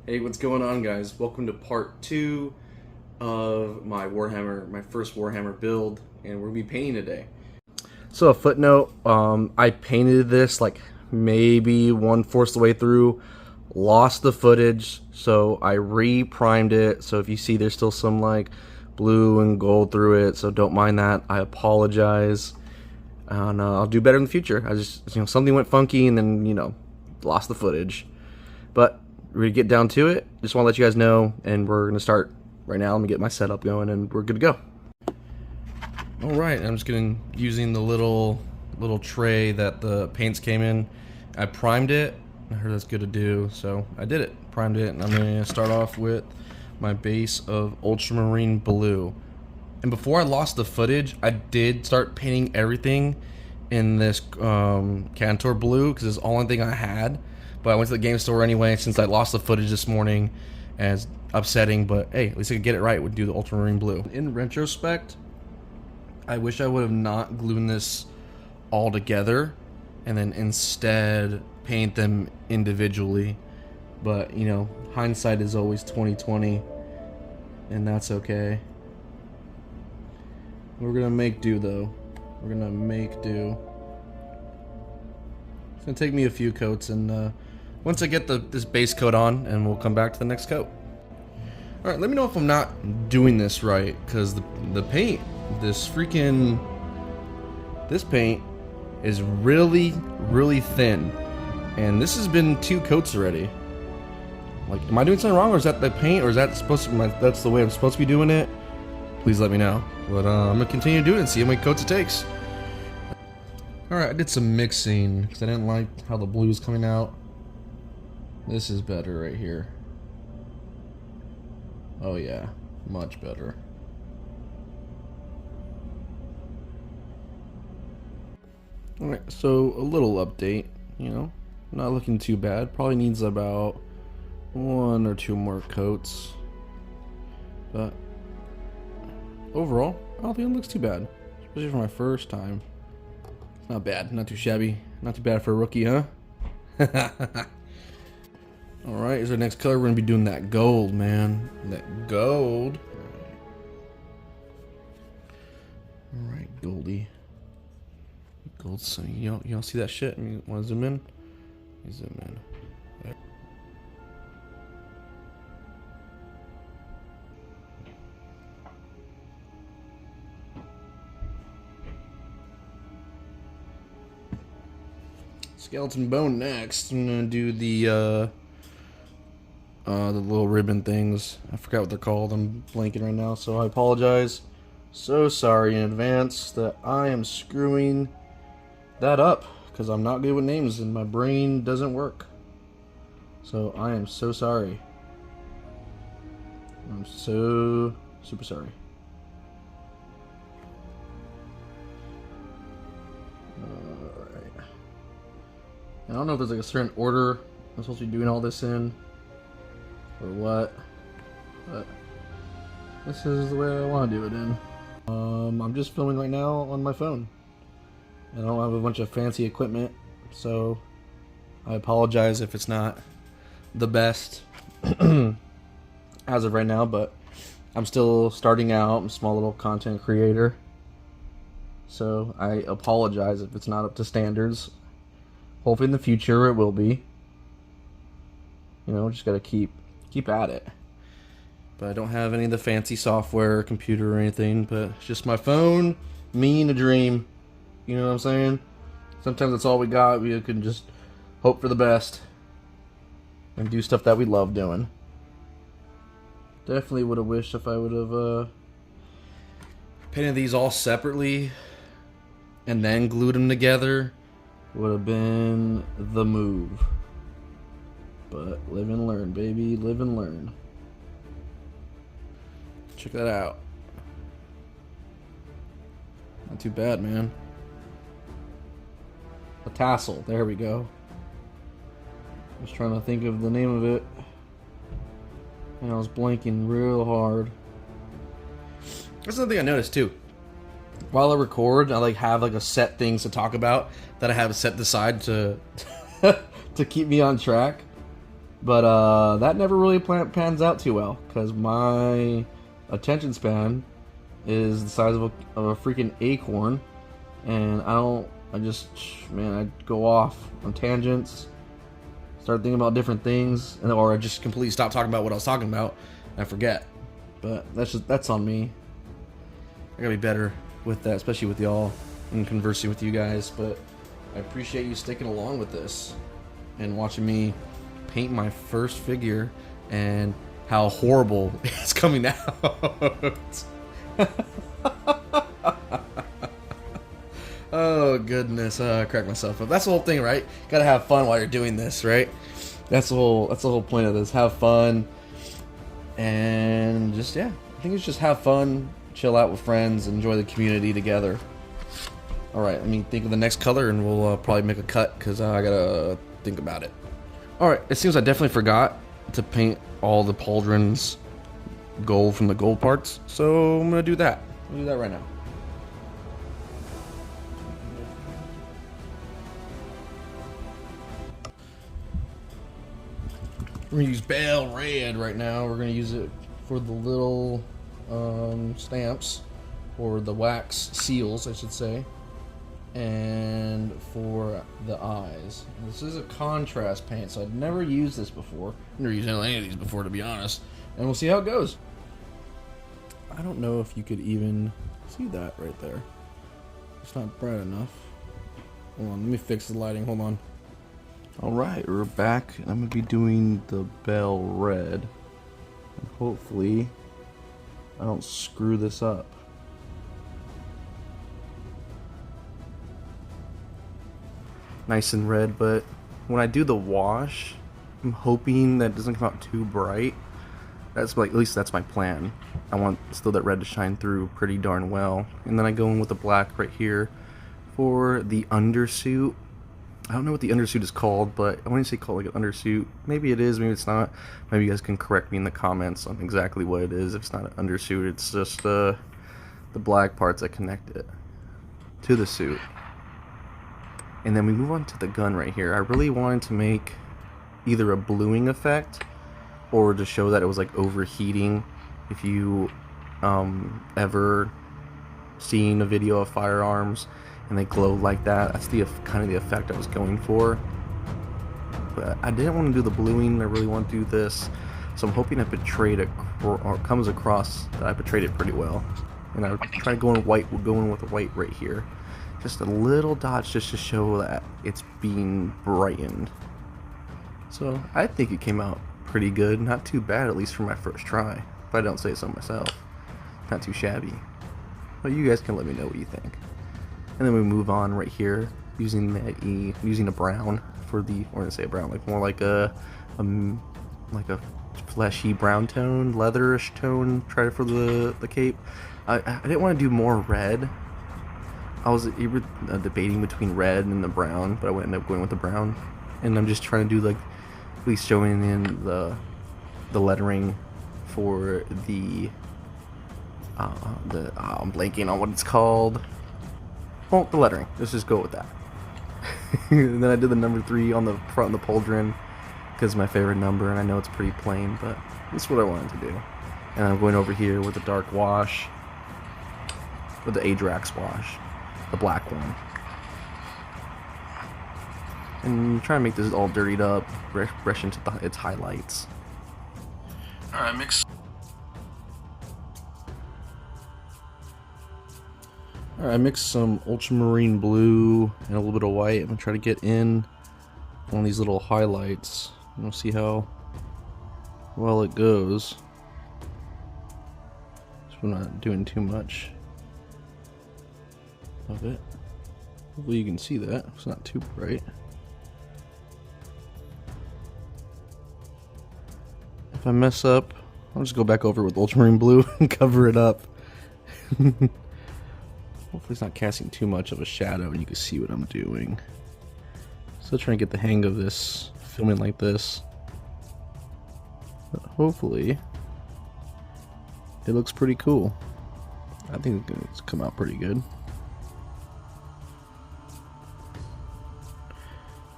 Hey, what's going on, guys? Welcome to part 2 of my first Warhammer build, and we're gonna be painting today. So a footnote, I painted this like maybe 1/4 the way through, lost the footage, so I re-primed it. So if you see there's still some like blue and gold through it, so don't mind that. I apologize, and I'll do better in the future. I just, something went funky and then, lost the footage. But we're gonna get down to it. Just want to let you guys know, and we're gonna start right now. Let me get my setup going, and we're good to go. All right, I'm just using the little tray that the paints came in. I primed it. I heard that's good to do, so I did it. Primed it, and I'm gonna start off with my base of ultramarine blue. And before I lost the footage, I did start painting everything in this Cantor blue because it's the only thing I had. But I went to the game store anyway since I lost the footage this morning, and it's upsetting, but hey, at least I could get it right. Would do the ultramarine blue. In retrospect, I wish I would have not glued this all together and then instead paint them individually. But hindsight is always 20/20, and that's okay. We're gonna make do though. We're gonna make do. It's gonna take me a few coats, and once I get this base coat on, and we'll come back to the next coat. Alright, let me know if I'm not doing this right, because the paint, this paint is really, really thin. And this has been 2 coats already. Like, am I doing something wrong, or is that the paint, or is that supposed to be that's the way I'm supposed to be doing it? Please let me know. But I'm gonna continue to do it and see how many coats it takes. Alright, I did some mixing, because I didn't like how the blue is coming out. This is better right here. Oh yeah, much better. Alright, so a little update, not looking too bad. Probably needs about 1 or 2 more coats. But overall, I don't think it looks too bad. Especially for my first time. It's not bad, not too shabby. Not too bad for a rookie, huh? Alright, here's our next color. We're going to be doing that gold, man. That gold. Alright, Goldie. Gold, so you don't see that shit? You want to zoom in? Zoom in. There. Skeleton bone next. I'm going to do the little ribbon things. I forgot what they're called. I'm blanking right now, so I apologize. So sorry in advance that I am screwing that up, because I'm not good with names and my brain doesn't work. So I am so sorry. I'm so super sorry. Alright. I don't know if there's like a certain order I'm supposed to be doing all this in, or what, but this is the way I want to do it in. I'm just filming right now on my phone. I don't have a bunch of fancy equipment, so I apologize if it's not the best as of right now, but I'm still starting out. I'm a small little content creator, so I apologize if it's not up to standards. Hopefully in the future it will be. Just gotta keep at it. But I don't have any of the fancy software, computer, or anything, but it's just my phone, me, and a dream. You know what I'm saying? Sometimes that's all we got. We can just hope for the best and do stuff that we love doing. Definitely would have wished if I would have painted these all separately and then glued them together. Would have been the move. But live and learn, baby. Live and learn. Check that out. Not too bad, man. A tassel. There we go. Just trying to think of the name of it, and I was blanking real hard. That's another thing I noticed too. While I record, I have a set things to talk about that I have set aside to to keep me on track. But that never really pans out too well because my attention span is the size of a freaking acorn, and I go off on tangents, start thinking about different things, or I just completely stop talking about what I was talking about, and I forget. But that's on me. I gotta be better with that, especially with y'all and conversing with you guys. But I appreciate you sticking along with this and watching me paint my first figure and how horrible it's coming out. Oh goodness, I cracked myself up. That's the whole thing, right? Gotta have fun while you're doing this, right? That's the whole point of this. Have fun, and just I think it's just have fun, chill out with friends, enjoy the community together. All right, let me think of the next color, and we'll probably make a cut because I gotta think about it. All right, it seems I definitely forgot to paint all the pauldrons gold from the gold parts, so I'm gonna do that. I'll do that right now. We're gonna use Bale Red right now. We're gonna use it for the little stamps, or the wax seals, I should say, and for the eyes. This is a contrast paint, so I'd never used this before. I've never used any of these before, to be honest. And we'll see how it goes. I don't know if you could even see that right there. It's not bright enough. Hold on, let me fix the lighting. Hold on. Alright, we're back. I'm going to be doing the Bale Red. And hopefully I don't screw this up. Nice and red, but when I do the wash, I'm hoping that it doesn't come out too bright. That's like, at least that's my plan. I want still that red to shine through pretty darn well. And then I go in with the black right here for the undersuit. I don't know what the undersuit is called, but I want to say called like an undersuit. Maybe it is, maybe it's not. Maybe you guys can correct me in the comments on exactly what it is. If it's not an undersuit, it's just the black parts that connect it to the suit. And then we move on to the gun right here. I really wanted to make either a bluing effect or to show that it was like overheating. If you ever seen a video of firearms and they glow like that, that's the kind of the effect I was going for. But I didn't want to do the bluing. I really want to do this, so I'm hoping I portrayed it, or comes across that I portrayed it pretty well. And I try going white. We're going with the white right here, just a little dots just to show that it's being brightened. So I think it came out pretty good, not too bad, at least for my first try. If I don't say so myself, not too shabby. But you guys can let me know what you think. And then we move on right here using a brown for the, or to say a brown, like more like a fleshy brown tone, leatherish tone. Try for the cape. I didn't want to do more red. I was debating between red and the brown, but I ended up going with the brown. And I'm just trying to do like at least showing in the lettering for the I'm blanking on what it's called. Well, the lettering. Let's just go with that. And then I did the number 3 on the front of the pauldron because it's my favorite number, and I know it's pretty plain, but that's what I wanted to do. And I'm going over here with the dark wash, with the Adrax wash, the black one, and try to make this all dirtied up, brush into its highlights. All right, mix. Alright, I mixed some ultramarine blue and a little bit of white. I'm going to try to get in on these little highlights. And we'll see how well it goes. So we're not doing too much of it. Hopefully you can see that. It's not too bright. If I mess up, I'll just go back over with ultramarine blue and cover it up. Hopefully it's not casting too much of a shadow and you can see what I'm doing. Still trying to get the hang of this, filming like this. But hopefully it looks pretty cool. I think it's come out pretty good.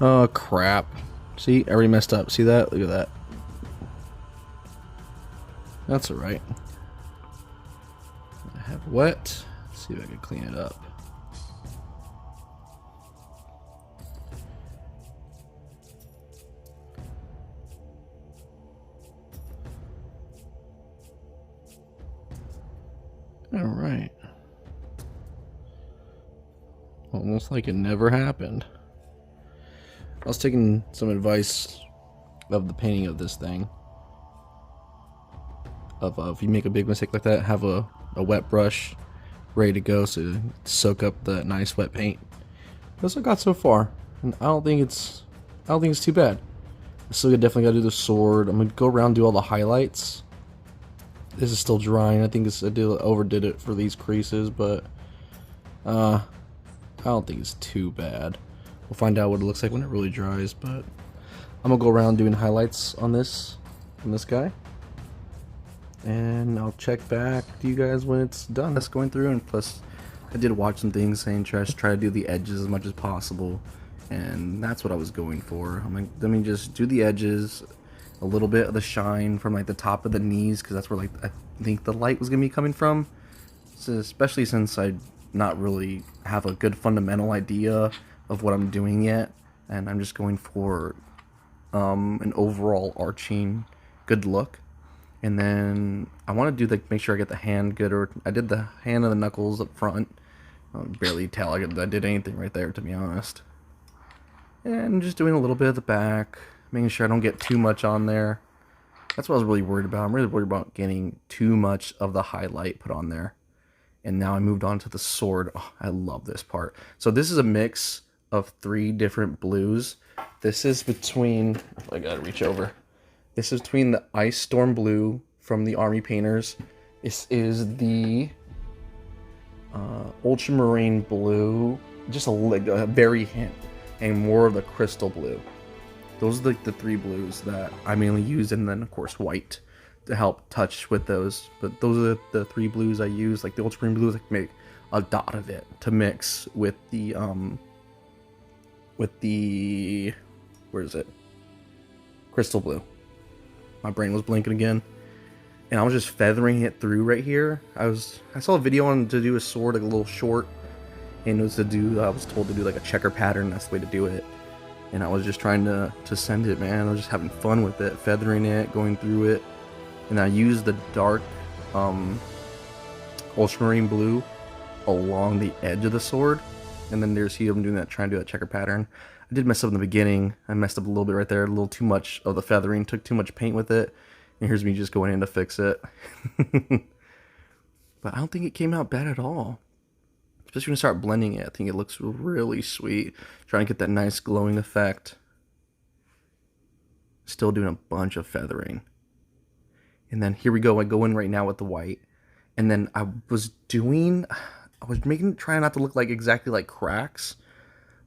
Oh crap. See, I already messed up. See that? Look at that. That's alright. I have wet. Let's see if I can clean it up. Alright. Almost like it never happened. I was taking some advice of the painting of this thing. If you make a big mistake like that, have a wet brush ready to go so soak up the nice wet paint. That's what I got so far, and I don't think it's too bad. I still definitely got to do the sword. I'm gonna go around and do all the highlights. This is still drying. I think I overdid it for these creases, but I don't think it's too bad. We'll find out what it looks like when it really dries. But I'm gonna go around doing highlights on this guy. And I'll check back to you guys when it's done. That's going through, and plus I did watch some things saying try to do the edges as much as possible, and that's what I was going for. I'm like, let me just do the edges, a little bit of the shine from like the top of the knees, because that's where like I think the light was gonna be coming from. So especially since I not really have a good fundamental idea of what I'm doing yet, and I'm just going for an overall arching good look. And then I want to do make sure I get the hand good, or I did the hand and the knuckles up front. I barely tell I did anything right there, to be honest. And just doing a little bit of the back, making sure I don't get too much on there. That's what I was really worried about. I'm really worried about getting too much of the highlight put on there. And now I moved on to the sword. Oh, I love this part. So this is a mix of 3 different blues. This is between, I gotta reach over. This is between the Ice Storm Blue from the Army Painters. This is the Ultramarine Blue, just a very hint, and more of the Crystal Blue. Those are the 3 blues that I mainly use, and then of course white to help touch with those. But those are the 3 blues I use. Like the Ultramarine Blue, like make a dot of it to mix with the where is it? Crystal Blue. My brain was blinking again, and I was just feathering it through right here. I saw a video on to do a sword, like a little short, and it was I was told to do like a checker pattern. That's the way to do it, and I was just trying to send it, man. I was just having fun with it, feathering it, going through it, and I used the dark ultramarine blue along the edge of the sword, and then there's him doing that, trying to do that checker pattern. I did mess up in the beginning. I messed up a little bit right there, a little too much of the feathering, took too much paint with it, and here's me just going in to fix it. But I don't think it came out bad at all. Especially when you start blending it, I think it looks really sweet. Trying to get that nice glowing effect. Still doing a bunch of feathering. And then here we go, I go in right now with the white. And then I was trying not to look like exactly like cracks,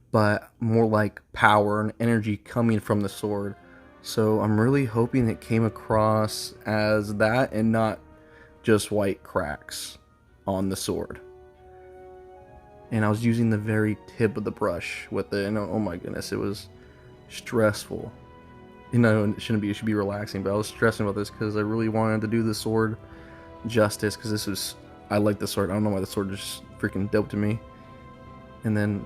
but more like power and energy coming from the sword. So I'm really hoping it came across as that and not just white cracks on the sword. And I was using the very tip of the brush with it, and oh my goodness, it was stressful. You know, it should be relaxing, but I was stressing about this because I really wanted to do the sword justice, because I like the sword. I don't know why the sword is freaking dope to me. And then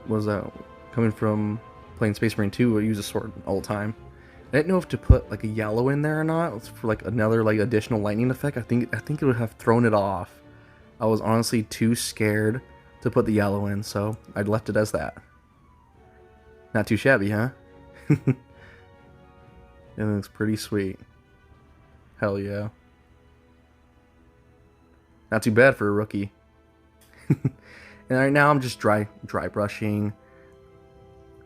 coming from playing Space Marine 2, I use a sword all the time. I didn't know if to put like a yellow in there or not for like another like additional lightning effect. I think it would have thrown it off. I was honestly too scared to put the yellow in, so I left it as that. Not too shabby, huh? It looks pretty sweet. Hell yeah. Not too bad for a rookie. And right now I'm just dry brushing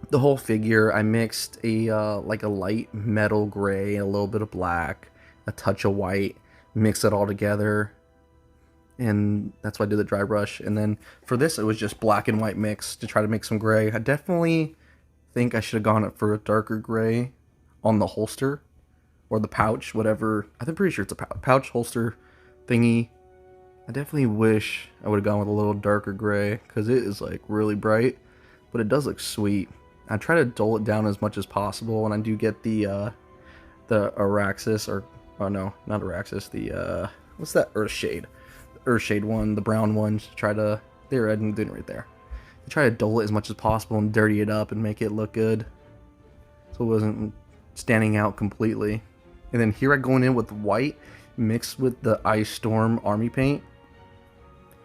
the whole figure. I mixed like a light metal gray, a little bit of black, a touch of white, mix it all together, and that's why I did the dry brush. And then for this, it was just black and white mix to try to make some gray. I definitely think I should have gone for a darker gray on the holster or the pouch, whatever. I'm pretty sure it's a pouch holster thingy. I definitely wish I would have gone with a little darker gray, because it is like really bright, but it does look sweet. I try to dull it down as much as possible when I do get the Araxis, or Oh no, not Araxis. The what's that? Earthshade. The Earthshade one, the brown one. Try to there, I didn't do it right there. Try to dull it as much as possible and dirty it up and make it look good, so it wasn't standing out completely. And then here I going in with white mixed with the Ice Storm army paint,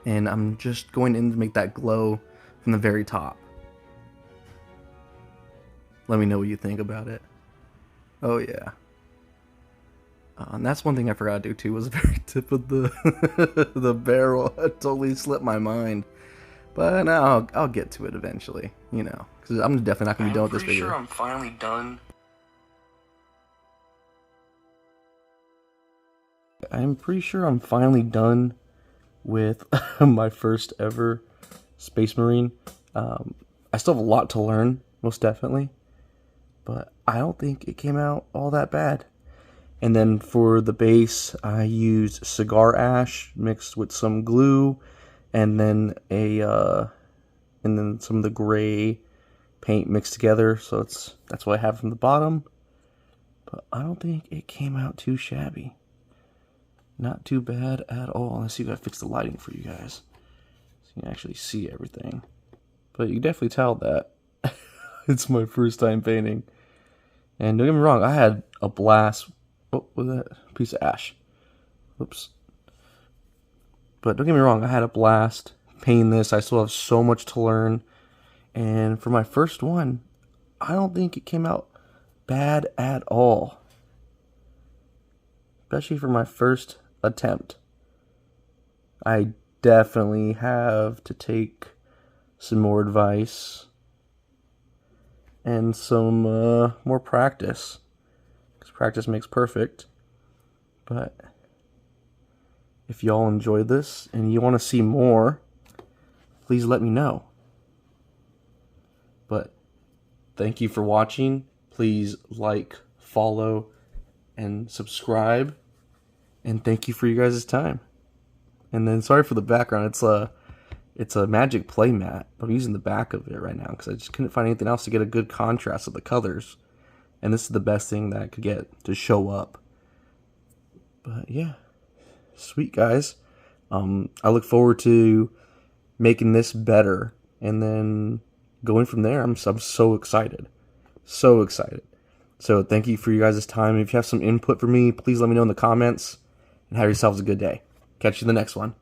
and I'm just going in to make that glow from the very top. Let me know what you think about it. Oh yeah. And that's one thing I forgot to do too, was the very tip of the the barrel. It totally slipped my mind. But now I'll get to it eventually, you know, because I'm definitely not going to be done with this video. I'm pretty sure I'm finally done. I'm pretty sure I'm finally done with my first ever Space Marine. I still have a lot to learn, most definitely, but I don't think it came out all that bad. And then for the base, I used cigar ash mixed with some glue, and then some of the gray paint mixed together. So that's what I have from the bottom. But I don't think it came out too shabby. Not too bad at all. Let's see if I fix the lighting for you guys, so you can actually see everything. But you can definitely tell that it's my first time painting. And don't get me wrong, I had a blast. Oh, with that piece of ash. Oops. But don't get me wrong, I had a blast painting this. I still have so much to learn. And for my first one, I don't think it came out bad at all. Especially for my first attempt. I definitely have to take some more advice and some more practice. Because practice makes perfect. But if y'all enjoyed this and you want to see more, please let me know. But thank you for watching. Please like, follow, and subscribe. And thank you for you guys' time. And then sorry for the background. It's a magic play mat. I'm using the back of it right now because I just couldn't find anything else to get a good contrast of the colors. And this is the best thing that I could get to show up. But yeah. Sweet, guys. I look forward to making this better, and then going from there. I'm so excited. So excited. So thank you for you guys' time. If you have some input for me, please let me know in the comments, and have yourselves a good day. Catch you in the next one.